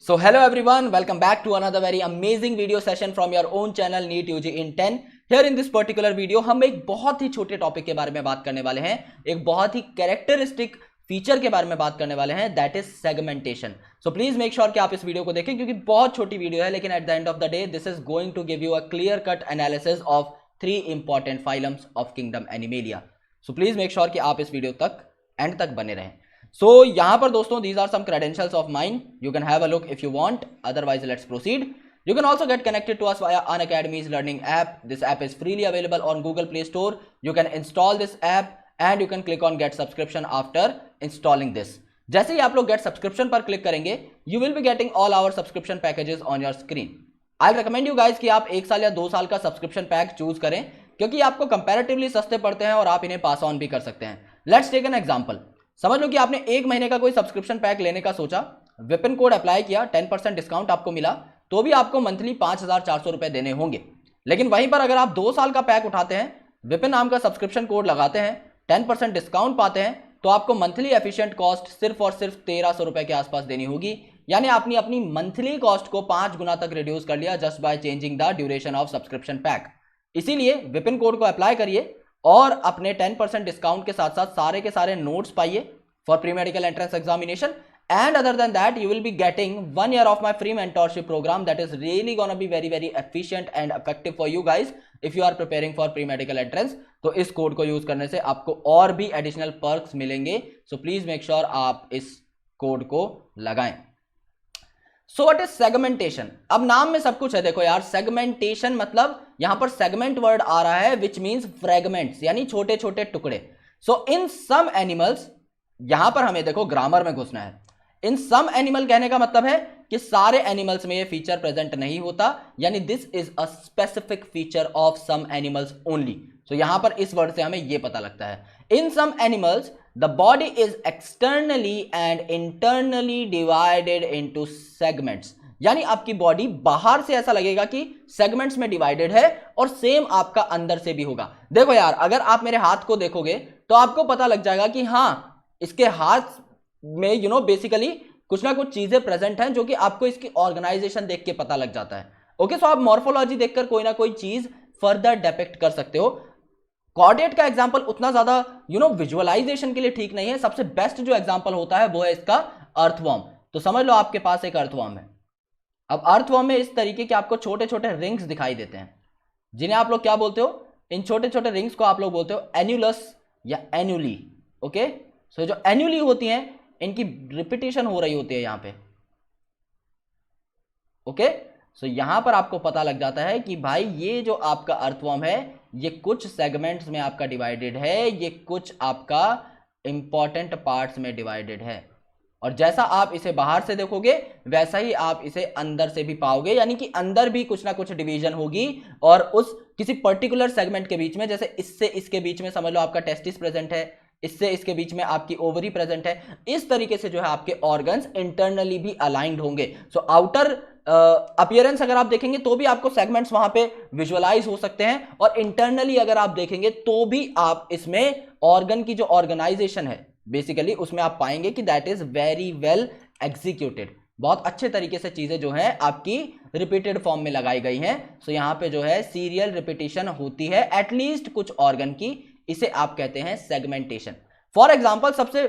So hello everyone, welcome back to another very amazing video session from your own channel NEET UG in 10. Here in this particular video हम एक बहुत ही छोटे topic के बारे में बात करने वाले हैं, एक बहुत ही कैरेक्टरिस्टिक फीचर के बारे में बात करने वाले हैं, that is segmentation. So please make sure कि आप इस वीडियो को देखें क्योंकि बहुत छोटी वीडियो है, लेकिन at the end of the day this is going to give you a clear cut analysis of 3 important phylums of kingdom animalia. So please make sure कि आप इस वीडियो तक एंड तक बने रहें. So यहाँ पर दोस्तों these are some credentials of mine. You can have a look if you want. Otherwise let's proceed. You can also get connected to us via Unacademy's learning app. This app is freely available on Google Play Store. You can install this app and you can click on get subscription after installing this. जैसे ही आप लोग get subscription पर click करेंगे you will be getting all our subscription packages on your screen. I'll recommend you guys कि आप 1 साल या 2 साल का subscription pack चूज करें क्योंकि आपको comparatively सस्ते पड़ते हैं और आप इन्हें pass on भी कर सकते हैं. Let's take an example. समझ लो कि आपने 1 महीने का कोई सब्सक्रिप्शन पैक लेने का सोचा, विपिन कोड अप्लाई किया, 10% डिस्काउंट आपको मिला, तो भी आपको मंथली 5,400 रुपए देने होंगे. लेकिन वहीं पर अगर आप 2 साल का पैक उठाते हैं, विपिन नाम का सब्सक्रिप्शन कोड लगाते हैं, 10% डिस्काउंट पाते हैं, तो आपको मंथली एफिशिएंट कॉस्ट सिर्फ और सिर्फ 1,300 रुपए के आसपास देनी होगी. यानी आपने अपनी मंथली कॉस्ट को 5 गुना तक रिड्यूस कर लिया just by changing the duration of subscription pack. इसीलिए विपिन कोड को अप्लाई करिए और अपने 10% डिस्काउंट के साथ साथ सारे के सारे नोट्स पाइए for pre medical entrance examination. And other than that you will be getting 1 year of my free mentorship programme that is really gonna be very very efficient and effective for you guys if you are preparing for pre medical entrance. तो इस code को use करने से आपको और भी additional perks मिलेंगे. सो please make sure आप इस कोड को लगाएं. So what is segmentation? अब नाम में सब कुछ है. देखो यार, सेगमेंटेशन मतलब यहां पर सेगमेंट वर्ड आ रहा है विच मींस फ्रेगमेंट्स, यानी छोटे छोटे टुकड़े. सो इन सम एनिमल्स, यहां पर हमें देखो ग्रामर में घुसना है. इन सम एनिमल कहने का मतलब है कि सारे एनिमल्स में ये फीचर प्रेजेंट नहीं होता, यानी this is a specific feature of some animals only. So यहां पर इस वर्ड से हमें यह पता लगता है. In some animals the body is externally and internally divided into segments. यानी आपकी बॉडी बाहर से ऐसा लगेगा कि सेगमेंट्स में डिवाइडेड है और सेम आपका अंदर से भी होगा. देखो यार, अगर आप मेरे हाथ को देखोगे तो आपको पता लग जाएगा कि हां, इसके हाथ में बेसिकली कुछ ना कुछ चीजें प्रेजेंट हैं जो कि आपको इसकी ऑर्गेनाइजेशन देख के पता लग जाता है. ओके, सो आप मॉर्फोलॉजी देखकर कोई ना कोई चीज फर्दर डिपिक्ट कर सकते हो. कॉर्डेट का एग्जांपल उतना ज्यादा विजुअलाइजेशन के लिए ठीक नहीं है. सबसे बेस्ट जो एग्जांपल होता है वो है इसका अर्थवर्म. तो समझ लो आपके पास एक अर्थवर्म है. अब अर्थवर्म में इस तरीके के आपको छोटे छोटे रिंग्स दिखाई देते हैं जिन्हें आप लोग क्या बोलते हो? इन छोटे छोटे रिंग्स को आप लोग बोलते हो एन्युलस या एन्युली. ओके, सो जो एन्युली होती हैं इनकी रिपीटेशन हो रही होती है यहां पे. ओके, सो यहां पर आपको पता लग जाता है कि भाई ये जो आपका अर्थवर्म है ये कुछ सेगमेंट्स में आपका डिवाइडेड है, ये कुछ आपका इंपॉर्टेंट पार्ट्स में डिवाइडेड है. और जैसा आप इसे बाहर से देखोगे वैसा ही आप इसे अंदर से भी पाओगे, यानी कि अंदर भी कुछ ना कुछ डिवीजन होगी और उस किसी पर्टिकुलर सेगमेंट के बीच में, जैसे इससे इसके बीच में समझ लो आपका टेस्टिस प्रेजेंट है, इससे इसके बीच में आपकी ओवरी प्रेजेंट है. इस तरीके से जो है आपके ऑर्गन्स इंटरनली भी अलाइंड होंगे. सो आउटर अपीयरेंस अगर आप देखेंगे तो भी आपको सेगमेंट्स वहां पे विजुअलाइज हो सकते हैं, और इंटरनली अगर आप देखेंगे तो भी आप इसमें ऑर्गन की जो ऑर्गेनाइजेशन है बेसिकली उसमें आप पाएंगे कि that is very well executed. बहुत अच्छे तरीके से चीजें जो है आपकी रिपीटेड फॉर्म में लगाई गई हैं. सो यहां पे जो है सीरियल रिपीटेशन होती है एटलीस्ट कुछ ऑर्गन की. इसे आप कहते हैं सेगमेंटेशन. फॉर एग्जाम्पल, सबसे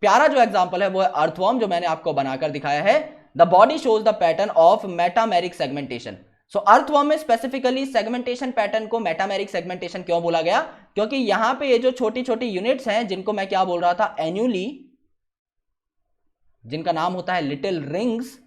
प्यारा जो एग्जाम्पल है वो है अर्थवर्म जो मैंने आपको बनाकर दिखाया है. The body shows the pattern of metameric segmentation. So earthworm में स्पेसिफिकली सेगमेंटेशन पैटर्न को मेटामेरिक सेगमेंटेशन क्यों बोला गया? क्योंकि यहां पे ये जो छोटी छोटी यूनिट्स हैं जिनको मैं क्या बोल रहा था, एन्युली, जिनका नाम होता है लिटिल रिंग्स.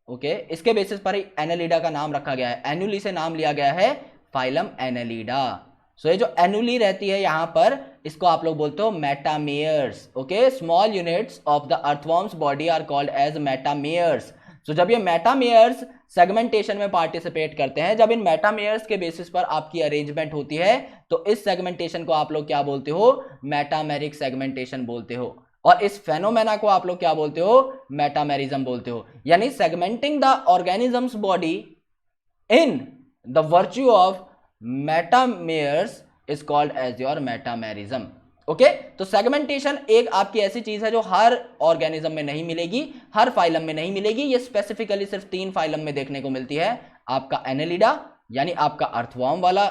ओके, इसके बेसिस पर ही एनालिडा का नाम रखा गया है. एन्युली से नाम लिया गया है फाइलम एनालिडा. सो ये जो एनुली रहती है यहां पर, इसको आप लोग बोलते हो metameres. Okay, small units of the earthworm's body are called as metameres. So जब ये मेटामेयर्स सेगमेंटेशन में पार्टिसिपेट करते हैं, जब इन मेटामेयर्स के बेसिस पर आपकी अरेंजमेंट होती है, तो इस सेगमेंटेशन को आप लोग क्या बोलते हो? मेटामेरिक सेगमेंटेशन बोलते हो. और इस फेनोमेना को आप लोग क्या बोलते हो? मेटामेरिज्म बोलते हो. यानी segmenting the organism's body in the virtue of metameres is called as your metamerism. Okay तो सेगमेंटेशन एक आपकी ऐसी चीज है जो हर ऑर्गेनिज्म में नहीं मिलेगी, हर फाइलम में नहीं मिलेगी। ये स्पेसिफिकली सिर्फ 3 फाइलम में देखने को मिलती है, आपका एनेलिडा यानी आपका अर्थवॉर्म वाला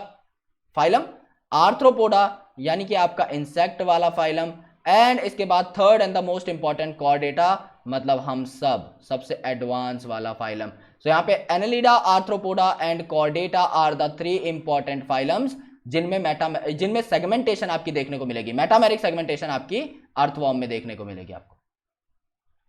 फाइलम, आर्थ्रोपोडा यानी कि आपका इंसेक्ट वाला फाइलम, एंड इसके बाद third and the most important chordata, मतलब हम सबसे एडवांस वाला फाइलम। सो यहाँ पे annelida, arthropoda and chordata are the 3 important phylums जिनमें सेगमेंटेशन आपकी देखने को मिलेगी। मेटामेरिक सेगमेंटेशन आपकी अर्थवॉर्म में देखने को मिलेगी आपको।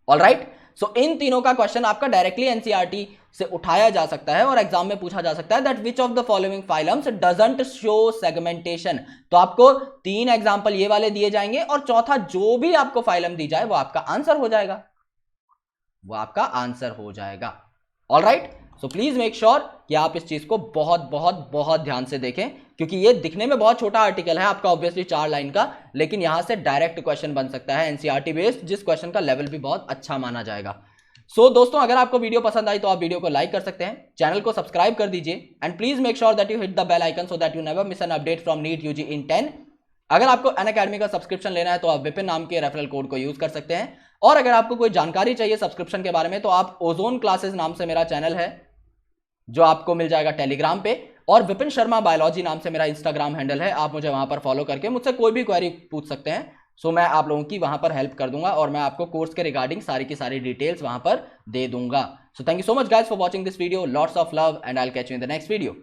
ऑलराइट, सो इन तीनों का क्वेश्चन आपका डायरेक्टली एनसीईआरटी से उठाया जा सकता है और एग्जाम में पूछा जा सकता है that which of the following phylums doesn't show segmentation. तो आपको 3 एग्जांपल ये वाले दिए जाएंगे और चौथा जो भी आपको फाइलम दी जाए वो आपका आंसर हो जाएगा, वो आपका आंसर हो जाएगा। Alright, so please make sure कि आप इस चीज को बहुत बहुत बहुत ध्यान से देखें, क्योंकि ये दिखने में बहुत छोटा आर्टिकल है आपका ऑब्वियसली 4 लाइन का, लेकिन यहां से डायरेक्ट क्वेश्चन बन सकता है एनसीईआरटी बेस्ड, जिस क्वेश्चन का लेवल भी बहुत अच्छा माना जाएगा। सो दोस्तों, अगर आपको वीडियो पसंद आई तो आप वीडियो को लाइक कर सकते हैं, चैनल को सब्सक्राइब कर दीजिए and please make sure that you hit the bell icon so that you never miss an update from NEET UG in 10। अगर आपको अनअकैडमी का सब्सक्रिप्शन लेना है तो आप विपिन नाम के रेफरल कोड को यूज कर सकते हैं, और अगर आपको कोई जानकारी चाहिए सब्सक्रिप्शन के बारे में तो आप ओजोन क्लासेस नाम से मेरा चैनल है जो आपको मिल जाएगा टेलीग्राम पे, और विपिन शर्मा बायोलॉजी नाम से मेरा इंस्टाग्राम हैंडल है, आप मुझे वहां पर फॉलो करके मुझसे कोई भी क्वेरी पूछ सकते हैं। सो मैं आप लोगों की वहां पर हेल्प कर दूंगा और मैं आपको कोर्स के रिगार्डिंग सारी की सारी डिटेल्स वहां पर दे दूंगा। So thank you so much guys for watching this video, lots of love and I will catch you in the next video.